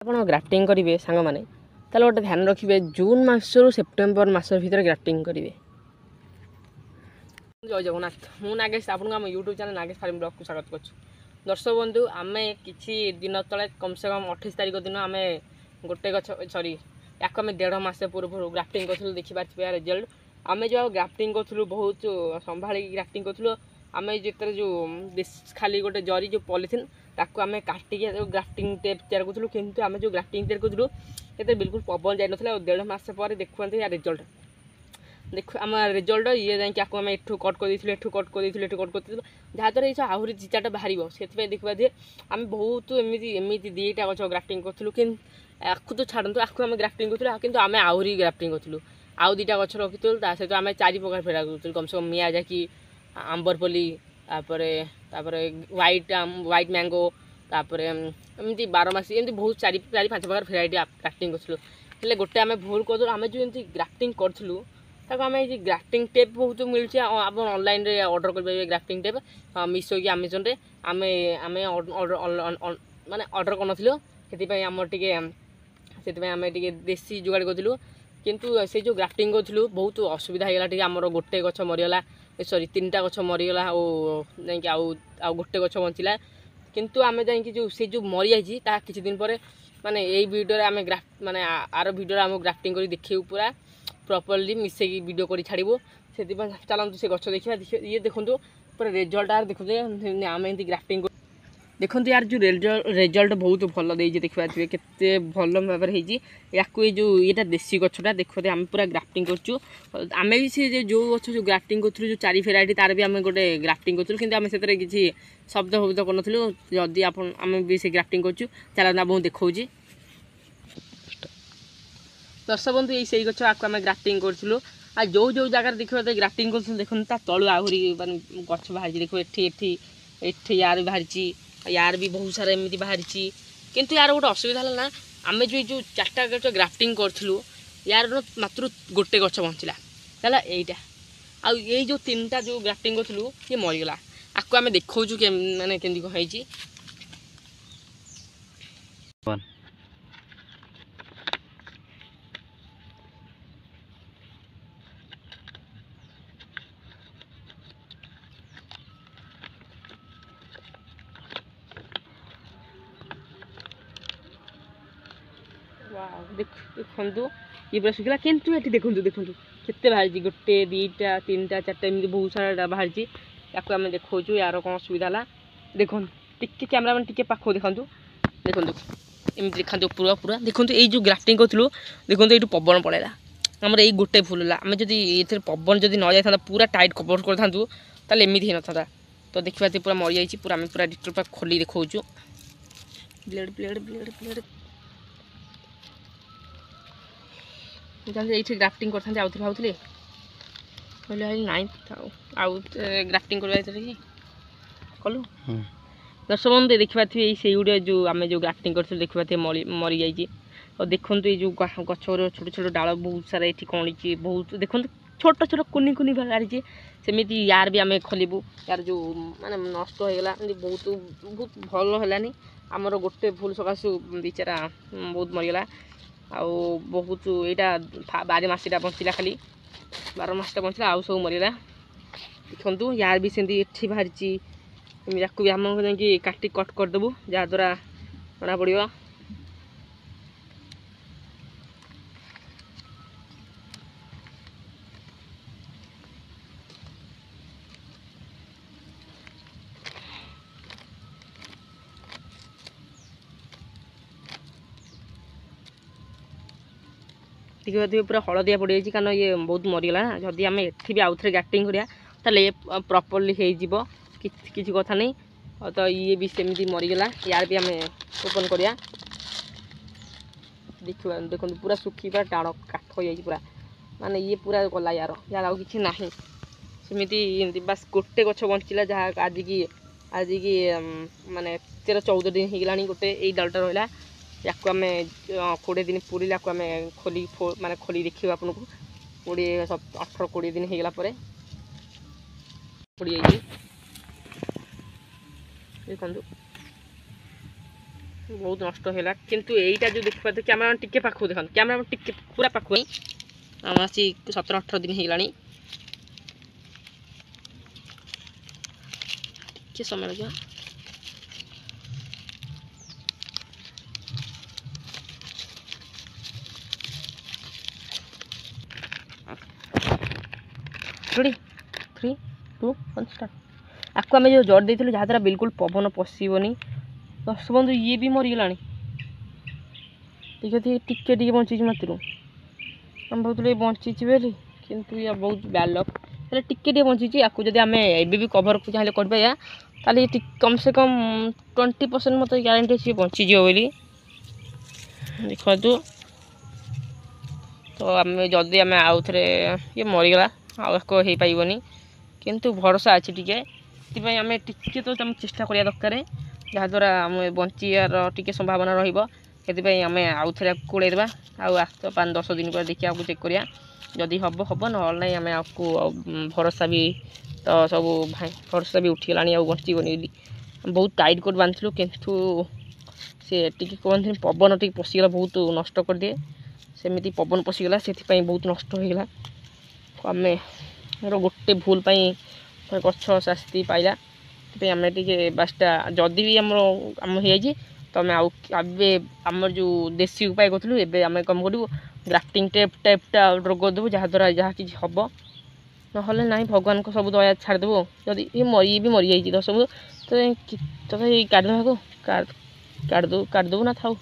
ଆପଣ ଗ୍ରାଫ୍ଟିଂ କରିବେ ସାଙ୍ଗମାନେ ତାହେଲେ ଗୋଟେ ଧ୍ୟାନ ରଖିବେ ଜୁନ୍ ମାସରୁ ସେପ୍ଟେମ୍ବର ମାସ ଭିତରେ ଗ୍ରାଫ୍ଟିଂ କରିବେ। ଜୟ ଜଗନ୍ନାଥ, ମୁଁ ନାଗେଶ, ଆପଣଙ୍କୁ ଆମ ୟୁଟ୍ୟୁବ୍ ଚ୍ୟାନେଲ୍ ନାଗେଶ ଫାର୍ମ ବ୍ଲଗ୍କୁ ସ୍ୱାଗତ କରୁଛୁ। ଦର୍ଶକ ବନ୍ଧୁ, ଆମେ କିଛି ଦିନ ତଳେ କମ୍ ସେ କମ୍ 28 ତାରିଖ ଦିନ ଆମେ ଗୋଟେ ଗଛ ୟାକୁ ଆମେ 1.5 ମାସ ପୂର୍ବରୁ ଗ୍ରାଫ୍ଟିଂ କରିଥିଲୁ। ଦେଖିପାରୁଥିବେ ରେଜଲ୍ଟ। ଆମେ ଯେଉଁ ଗ୍ରାଫ୍ଟିଂ କରୁଥିଲୁ ବହୁତ ସମ୍ଭାଳିକି ଗ୍ରାଫ୍ଟିଂ କରୁଥିଲୁ। ଆମେ ଯେତେବେଳେ ଯେଉଁ ଖାଲି ଗୋଟେ ଜରି ଯେଉଁ ପଲିଥିନ୍ ତାକୁ ଆମେ କାଟିକି ଗ୍ରାଫ୍ଟିଂ ଟେପ୍ ତିଆରି କରୁଥିଲୁ, କିନ୍ତୁ ଆମେ ଯେଉଁ ଗ୍ରାଫ୍ଟିଂ ତିଆରି କରୁଥିଲୁ ସେଥିରେ ବିଲକୁଲ ପବନ ଯାଇନଥିଲା। ଆଉ 1.5 ମାସ ପରେ ଦେଖୁଛନ୍ତି ୟା ରେଜଲ୍ଟ। ଆମ ରେଜଲ୍ଟ ଇଏ ଯାଇକି ଆକୁ ଆମେ ଏଠୁ କଟ୍ କରିଦେଇଥିଲୁ, ଏଠୁ କଟ୍ କରିଦେଇଥିଲୁ, ଏଠୁ କଟ୍ କରିଦେଇଥିଲୁ, ଯାହାଦ୍ୱାରା ଏଇ ଆହୁରି 2-4ଟା ବାହାରିବ। ସେଥିପାଇଁ ଦେଖିବା ଯେ ଆମେ ବହୁତ ଏମିତି 2ଟା ଗଛ ଗ୍ରାଫ୍ଟିଂ କରୁଥିଲୁ, କିନ୍ତୁ ଆକୁ ତ ଛାଡ଼ନ୍ତୁ, ଆକୁ ଆମେ ଗ୍ରାଫ୍ଟିଂ କରୁଥିଲୁ, କିନ୍ତୁ ଆମେ ଆହୁରି ଗ୍ରାଫ୍ଟିଂ କରୁଥିଲୁ। ଆଉ 2ଟା ଗଛ ରଖିଥିଲୁ, ତା ସହିତ ଆମେ 4 ପ୍ରକାର ଭେରାଇଟି କରୁଥିଲୁ। କମ୍ ସେ କମ୍ ମିୟାଜାକି, ଆମ୍ବରପଲ୍ଲୀ, ତାପରେ ହ୍ୱାଇଟ୍ ମ୍ୟାଙ୍ଗୋ, ତାପରେ ଏମିତି 12 ମାସି, ଏମିତି ବହୁତ 4-5 ପ୍ରକାର ଭେରାଇଟି ଗ୍ରାଫ୍ଟିଂ କରୁଥିଲୁ। ହେଲେ ଗୋଟେ ଆମେ ଭୁଲ କରୁଥିଲୁ, ଆମେ ଯେଉଁ ଏମିତି ଗ୍ରାଫ୍ଟିଂ କରୁଥିଲୁ ତାକୁ ଆମେ ଏଇ ଗ୍ରାଫ୍ଟିଂ ଟେପ୍ ବହୁତ ମିଳୁଛି, ଆପଣ ଅନଲାଇନ୍ରେ ଅର୍ଡ଼ର କରିପାରିବେ। ଗ୍ରାଫ୍ଟିଂ ଟେପ୍ ମିଶୋ କି ଆମାଜନ୍ରେ ଆମେ ମାନେ ଅର୍ଡ଼ର କରିନଥିଲୁ। ସେଥିପାଇଁ ଆମେ ଟିକେ ଦେଶୀ ଯୋଗାଡ଼ କରିଥିଲୁ। କିନ୍ତୁ ସେ ଯେଉଁ ଗ୍ରାଫ୍ଟିଂ କରୁଥିଲୁ ବହୁତ ଅସୁବିଧା ହେଇଗଲା ଟିକେ। ଆମର ଗୋଟେ ଗଛ ମରିଗଲା, 3ଟା ଗଛ ମରିଗଲା, ଆଉ ଯାଇକି ଆଉ ଗୋଟେ ଗଛ ବଞ୍ଚିଲା। କିନ୍ତୁ ଆମେ ଯାଇକି ସେ ଯେଉଁ ମରିଯାଇଛି ତା କିଛି ଦିନ ପରେ ମାନେ ଏଇ ଭିଡ଼ିଓରେ ଆମେ ଆର ଭିଡ଼ିଓରେ ଆମେ ଗ୍ରାଫ୍ଟିଂ କରି ଦେଖେଇବୁ, ପୁରା ପ୍ରପରଲି ମିଶେଇକି ଭିଡ଼ିଓ କରି ଛାଡ଼ିବୁ। ସେଥିପାଇଁ ଚାଲନ୍ତୁ ସେ ଗଛ ଦେଖିବା। ଇଏ ଦେଖନ୍ତୁ ପୁରା ରେଜଲ୍ଟ ଦେଖନ୍ତୁ। ଆମେ ଏମିତି ଗ୍ରାଫ୍ଟିଂ ଦେଖନ୍ତୁ, ୟାର ଯେଉଁ ରେଜଲ୍ଟ ବହୁତ ଭଲ ଦେଇଛି। ଦେଖିପାରୁଥିବେ କେତେ ଭଲ ଭାବରେ ହେଇଛି। ୟାକୁ ଏଇ ଏଇଟା ଦେଶୀ ଗଛଟା ଦେଖନ୍ତୁ, ଆମେ ପୁରା ଗ୍ରାଫ୍ଟିଂ କରୁଛୁ। ଆମେ ବି ସେ ଯେଉଁ ଗଛ ଯେଉଁ ଗ୍ରାଫ୍ଟିଂ କରୁଥିଲୁ, ଯେଉଁ 4 ଭେରାଇଟି, ତାର ବି ଆମେ ଗୋଟେ ଗ୍ରାଫ୍ଟିଂ କରୁଥିଲୁ, କିନ୍ତୁ ଆମେ ସେଥିରେ କିଛି ଶବ୍ଦ କରୁନଥିଲୁ। ଯଦି ଆମେ ବି ସେ ଗ୍ରାଫ୍ଟିଂ କରୁଛୁ, ଚାଲନ୍ତୁ ଆପଣଙ୍କୁ ଦେଖାଉଛି। ଦର୍ଶକ ବନ୍ଧୁ, ସେଇ ଗଛ ଆକୁ ଆମେ ଗ୍ରାଫ୍ଟିଂ କରୁଥିଲୁ। ଆଉ ଯେଉଁ ଜାଗାରେ ଦେଖିବା ଗ୍ରାଫ୍ଟିଂ କରୁଥିଲୁ, ଦେଖନ୍ତୁ ତା ତଳୁ ଆହୁରି ମାନେ ଗଛ ବାହାରିଛି। ଦେଖିବ ଏଠି ୟାର ବି ବାହାରିଛି, ୟାର ବି ବହୁତ ସାରା ଏମିତି ବାହାରିଛି। କିନ୍ତୁ ୟାର ଗୋଟେ ଅସୁବିଧା ହେଲା ନା, ଆମେ ଯେଉଁ 4ଟା ଗଛ ଗ୍ରାଫ୍ଟିଂ କରିଥିଲୁ, ୟାର ମାତ୍ର ଗୋଟେ ଗଛ ବଞ୍ଚିଲା, ହେଲା ଏଇଟା। ଆଉ ଏଇ ଯେଉଁ 3ଟା ଯେଉଁ ଗ୍ରାଫ୍ଟିଂ କରିଥିଲୁ ଇଏ ମରିଗଲା। ଆକୁ ଆମେ ଦେଖାଉଛୁ ମାନେ କେମିତି କ'ଣ ହେଇଛି। ଦେଖନ୍ତୁ ଇଏ ପୁରା ଶୁଖିଲା, କିନ୍ତୁ ଏଠି ଦେଖନ୍ତୁ କେତେ ବାହାରିଛି। 1, 2, 3, 4 ଏମିତି ବହୁତ ସାରା ବାହାରିଛି। ୟାକୁ ଆମେ ଦେଖାଉଛୁ ୟାର କ'ଣ ଅସୁବିଧା ହେଲା। ଦେଖନ୍ତୁ ଟିକେ କ୍ୟାମେରାମ୍ୟାନ୍ ଟିକେ ପାଖକୁ ଦେଖନ୍ତୁ ଏମିତି ଦେଖାନ୍ତୁ ପୁରା ଦେଖନ୍ତୁ। ଏଇ ଯେଉଁ ଗ୍ରାଫ୍ଟିଂ କରୁଥିଲୁ, ଦେଖନ୍ତୁ ଏଇଠୁ ପବନ ପଳେଇଲା। ଆମର ଏଇ ଗୋଟେ ଭୁଲ ହେଲା। ଆମେ ଯଦି ଏଥିରେ ପବନ ଯଦି ନ ଯାଇଥାନ୍ତା, ପୁରା ଟାଇଟ୍ କଭର କରିଥାନ୍ତୁ, ତାହେଲେ ଏମିତି ହେଇନଥାନ୍ତା। ତ ଦେଖିବା ପୁରା ମରିଯାଇଛି। ଆମେ ପୁରା ଡିଟେଲ୍ ପୁରା ଖୋଲି ଦେଖାଉଛୁ। ବ୍ଲେଡ଼ এইଠି ଗ୍ରାଫ୍ଟିଂ କରିଥାନ୍ତି। ଆଉଥରେ ଭାବୁଥିଲି କହିଲେ ନାଇଁ ଆଉ ଗ୍ରାଫ୍ଟିଂ କରିବା ଭିତରେ କି କଲୁ। ଦର୍ଶକ ବନ୍ଧୁ ଦେଖିପାରୁଥିବେ ସେଇଗୁଡ଼ା ଆମେ ଯେଉଁ ଗ୍ରାଫ୍ଟିଂ କରିଥିଲୁ, ଦେଖିପାରୁଥିବେ ମରିଯାଇଛି। ଆଉ ଦେଖନ୍ତୁ ଏଇ ଯେଉଁ ଗଛର ଛୋଟ ଡାଳ ବହୁତ ସାରା ଏଠି କଣିଛି। ବହୁତ ଦେଖନ୍ତୁ ଛୋଟ କୁନି ବାହାରିଛି। ସେମିତି ୟାର ବି ଆମେ ଖୋଲିବୁ। ୟାର ଯେଉଁ ମାନେ ନଷ୍ଟ ହେଇଗଲା, ଏମିତି ବହୁତ ଭଲ ହେଲାନି। ଆମର ଗୋଟେ ଭୁଲ ସକାଶୁ ବିଚାରା ବହୁତ ମରିଗଲା। ଆଉ ବହୁତ ଏଇଟା 12 ମାସଟା ବଞ୍ଚିଲା, ଖାଲି 12 ମାସଟା ବଞ୍ଚିଲା, ଆଉ ସବୁ ମରିଗଲା। ଦେଖନ୍ତୁ ୟାର ବି ସେମିତି ଏଠି ବାହାରିଛି। ୟାକୁ ବି ଆମକୁ ଯାଇକି କାଟି କଟ୍ କରିଦେବୁ, ଯାହାଦ୍ୱାରା ଜଣାପଡ଼ିବ। ଦେଖିପାରୁଥିବେ ପୁରା ହଳଦିଆ ପଡ଼ିଯାଇଛି, କାରଣ ଇଏ ବହୁତ ମରିଗଲା ନା। ଯଦି ଆମେ ଏଠି ବି ଆଉଥରେ ଗ୍ରାଫ୍ଟିଂ କରିବା, ତାହେଲେ ଇଏ ପ୍ରପରଲି ହେଇଯିବ, କିଛି କଥା ନାହିଁ। ତ ଇଏ ବି ସେମିତି ମରିଗଲା। ୟାର ବି ଆମେ ଓପନ୍ କରିବା। ଦେଖନ୍ତୁ ପୁରା ଶୁଖିବା ଡାଳ କାଠ ହେଇଯାଇଛି ପୁରା, ମାନେ ଇଏ ପୁରା ଗଲା। ୟାର ଆଉ କିଛି ନାହିଁ। ସେମିତି ବାସ୍ ଗୋଟେ ଗଛ ବଞ୍ଚିଲା, ଯାହା ଆଜିକି ମାନେ 13-14 ଦିନ ହେଇଗଲାଣି। ଗୋଟେ ଏଇ ଡାଳଟା ରହିଲା। ୟାକୁ ଆମେ 20 ଦିନ ପୁରିଲେ ୟାକୁ ଆମେ ଖୋଲି ଦେଖିବୁ ଆପଣଙ୍କୁ। 18-20 ଦିନ ହେଇଗଲା ପରେ ପଡ଼ିଯାଇଛି। ଦେଖନ୍ତୁ बहुत नष्ट है किंतु यहीटा जो देखिए कैमेरा टिके पाखु देखते कैमेरा टिके पूरा पाखु आम आसी 17-18 दिन होगा टे समय लगे रेडी 3 2 1 स्टार्ट आपको आम जो जड़ देते जहाँद्वारा बिल्कुल पवन पशनी दर्शक बंधु ये भी मरीगला देखिए टिके बची मत आम भावुल बची बोली किंतु या बहुत बैड लक टिके बची आपको जब आम एबी कभर को चाहिए कर कम से कम 20% मत ग्यारंटी सी बचीज बोली देखो तो आम जदि आम आउ थे ये मरीगला आको हो पाइबनी किंतु भरोसा अच्छे टी आम टी तो चेष्टा करा दरकार जहाँद्वारा आम बचार टी संभावना रही आम आउ थे कूड़ेदेवा आउ 5-10 दिन पर देखिए आपको चेक करिया जदि हम हम ना ना आम आपको भरोसा भी तो सब भाई भरोसा भी उठीगला आ बचीबनी बहुत टाइट कोट बांधलु किंतु सी टी कहते पवन टी पशिगला बहुत नष्ट कर दिए सेमती पवन पशिगला से बहुत नष्ट होगा आम गोटे भूल गछ शास्ति पाइला आम टे बासटा जदि भी आम हो तो आम आम जो देसी उपाय करूँ एवं आम कम करूँ ग्राफ्टिंग टेपटा रोग देवु जहाँद्वारा जहाँ कि हम ना ना भगवान को सब दया छाड़देव जदि ये भी मरी जाइए सब तो काटदेवा काटदेव ना था।